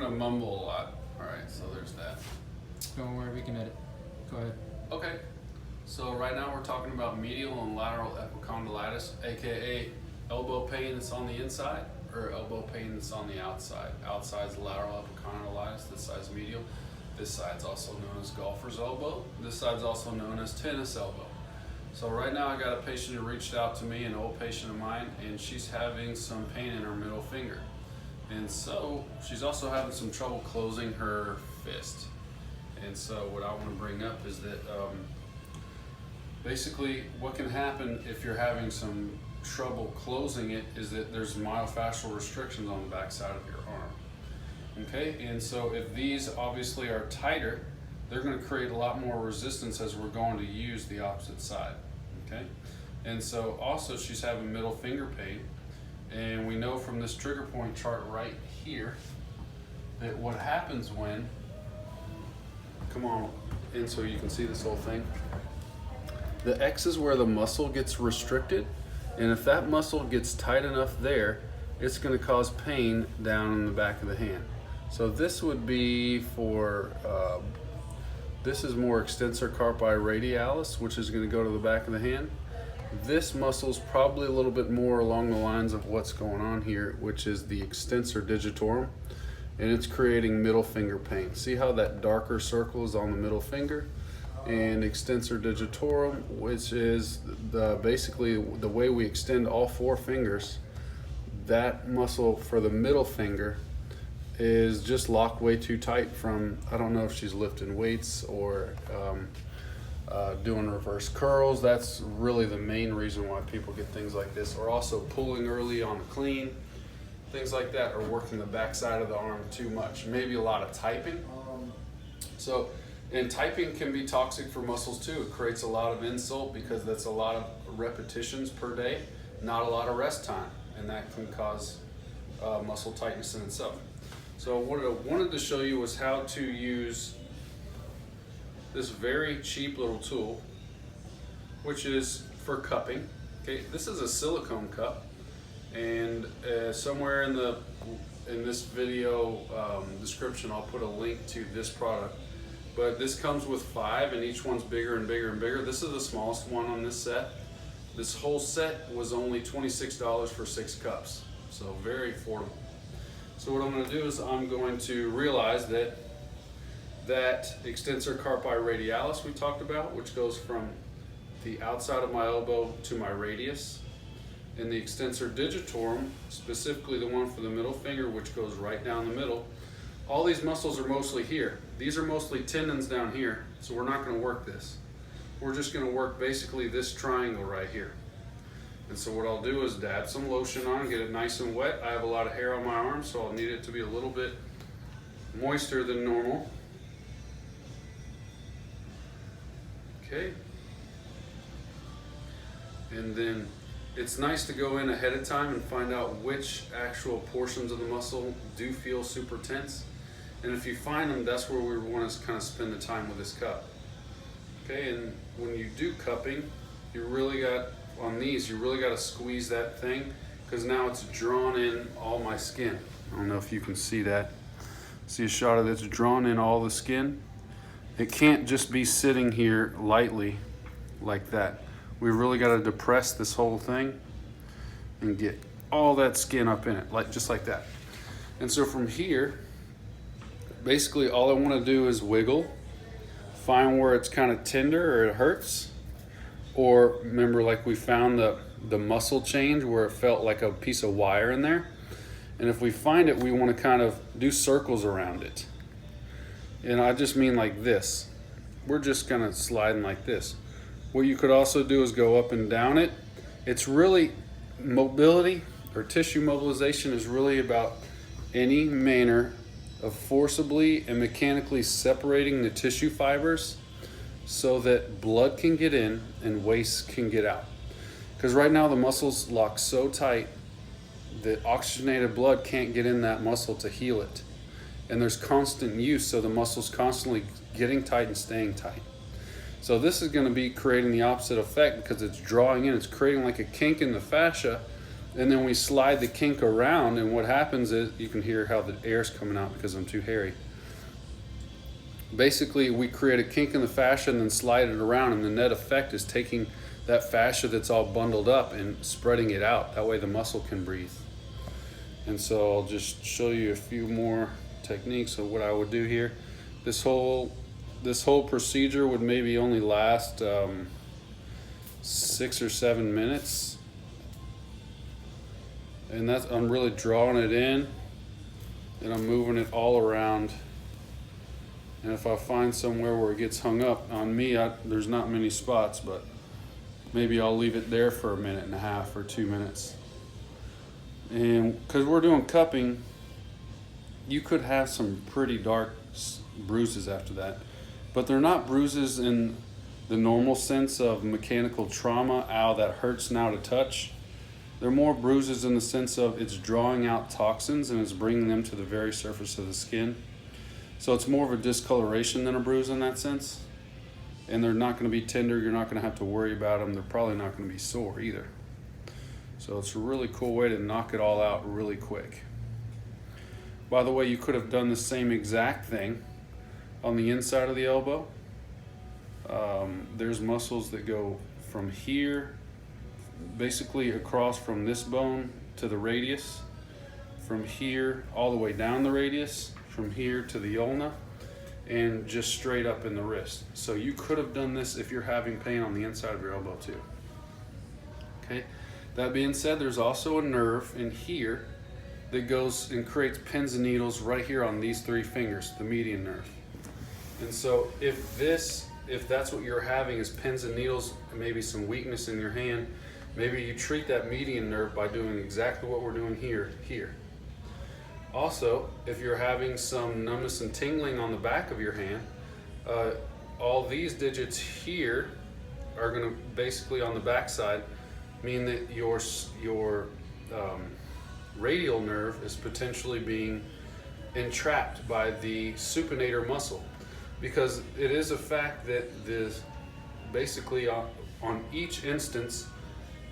gonna mumble a lot. All right, so there's that. Don't worry, we can edit. Go ahead. Okay, so right now we're talking about medial and lateral epicondylitis, aka elbow pain that's on the inside or elbow pain that's on the outside. Outside's lateral epicondylitis, this side's medial. This side's also known as golfer's elbow. This side's also known as tennis elbow. So right now I got a patient who reached out to me, an old patient of mine, and she's having some pain in her middle finger. And so she's also having some trouble closing her fist. And so what I want to bring up is that basically what can happen if you're having some trouble closing it is that there's myofascial restrictions on the back side of your arm. Okay, and so if these obviously are tighter, they're going to create a lot more resistance as we're going to use the opposite side. Okay, and so also she's having middle finger pain, and we know from this trigger point chart right here that what happens when, come on in so you can see this whole thing, the X is where the muscle gets restricted, and if that muscle gets tight enough there, it's going to cause pain down in the back of the hand. So this would be for this is more extensor carpi radialis, which is going to go to the back of the hand. This muscle is probably a little bit more along the lines of what's going on here, which is the extensor digitorum, and it's creating middle finger pain. See how that darker circle is on the middle finger? And extensor digitorum, which is basically the way we extend all four fingers, that muscle for the middle finger is just locked way too tight from, I don't know if she's lifting weights or doing reverse curls. That's really the main reason why people get things like this, or also pulling early on a clean, things like that, or working the back side of the arm too much. Maybe a lot of typing. And typing can be toxic for muscles too. It creates a lot of insult because that's a lot of repetitions per day, not a lot of rest time, and that can cause muscle tightness in itself. So what I wanted to show you was how to use this very cheap little tool, which is for cupping. Okay, this is a silicone cup, and somewhere in this video description I'll put a link to this product. But this comes with 5, and each one's bigger and bigger and bigger. This is the smallest one on this set. This whole set was only $26 for 6 cups, so very affordable. So what I'm going to do is I'm going to realize that extensor carpi radialis we talked about, which goes from the outside of my elbow to my radius, and the extensor digitorum, specifically the one for the middle finger, which goes right down the middle. All these muscles are mostly here. These are mostly tendons down here, so we're not going to work this. We're just going to work basically this triangle right here. And so what I'll do is dab some lotion on, get it nice and wet. I have a lot of hair on my arm, so I'll need it to be a little bit moister than normal. Okay. And then it's nice to go in ahead of time and find out which actual portions of the muscle do feel super tense. And if you find them, that's where we want to kind of spend the time with this cup. Okay, and when you do cupping, you really got, on these, you really got to squeeze that thing, because now it's drawn in all my skin. I don't know if you can see that. See a shot of this, drawn in all the skin. It can't just be sitting here lightly like that. We really got to depress this whole thing and get all that skin up in it, like just like that. And so from here, basically all I want to do is wiggle, find where it's kind of tender or it hurts, or remember like we found the muscle change where it felt like a piece of wire in there. And if we find it, we want to kind of do circles around it. And I just mean like this. We're just kind of sliding like this. What you could also do is go up and down it. It's really mobility, or tissue mobilization is really about any manner of forcibly and mechanically separating the tissue fibers so that blood can get in and waste can get out. Because right now the muscles lock so tight that oxygenated blood can't get in that muscle to heal it. And there's constant use, so the muscle's constantly getting tight and staying tight. So this is going to be creating the opposite effect because it's drawing in, it's creating like a kink in the fascia And then we slide the kink around, and what happens is, you can hear how the air's coming out because I'm too hairy. Basically, we create a kink in the fascia and then slide it around, and the net effect is taking that fascia that's all bundled up and spreading it out. That way the muscle can breathe. And so I'll just show you a few more techniques of what I would do here. This whole procedure would maybe only last 6 or 7 minutes. And I'm really drawing it in, and I'm moving it all around. And if I find somewhere where it gets hung up on me, there's not many spots, but maybe I'll leave it there for 1.5 minutes or 2 minutes. And because we're doing cupping, you could have some pretty dark bruises after that, but they're not bruises in the normal sense of mechanical trauma. Ow, that hurts now to touch. They're more bruises in the sense of it's drawing out toxins and it's bringing them to the very surface of the skin. So it's more of a discoloration than a bruise in that sense. And they're not going to be tender. You're not going to have to worry about them. They're probably not going to be sore either. So it's a really cool way to knock it all out really quick. By the way, you could have done the same exact thing on the inside of the elbow. There's muscles that go from here, basically across from this bone to the radius, from here all the way down the radius, from here to the ulna, and just straight up in the wrist. So you could have done this if you're having pain on the inside of your elbow too. Okay. That being said, there's also a nerve in here that goes and creates pins and needles right here on these 3 fingers, the median nerve. And so if that's what you're having is pins and needles, and maybe some weakness in your hand, maybe you treat that median nerve by doing exactly what we're doing here. Also, if you're having some numbness and tingling on the back of your hand, all these digits here are going to basically on the back side mean that your radial nerve is potentially being entrapped by the supinator muscle, because it is a fact that basically on each instance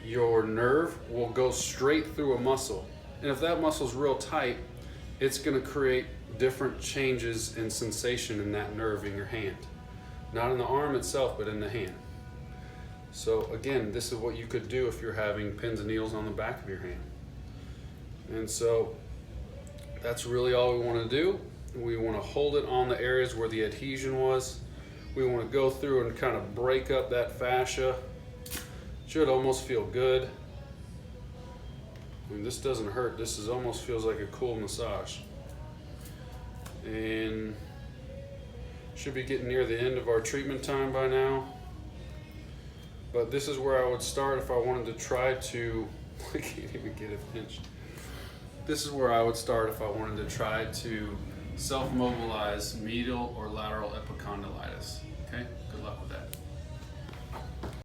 your nerve will go straight through a muscle, and if that muscle's real tight, it's going to create different changes in sensation in that nerve in your hand, not in the arm itself but in the hand. So again, this is what you could do if you're having pins and needles on the back of your hand. And so that's really all we want to do. We want to hold it on the areas where the adhesion was. We want to go through and kind of break up that fascia. Should almost feel good. I mean, this doesn't hurt. This almost feels like a cool massage. And should be getting near the end of our treatment time by now. But this is where I would start if I wanted to try to, I can't even get it pinched. This is where I would start if I wanted to try to self-mobilize medial or lateral epicondylitis. Okay, good luck with that.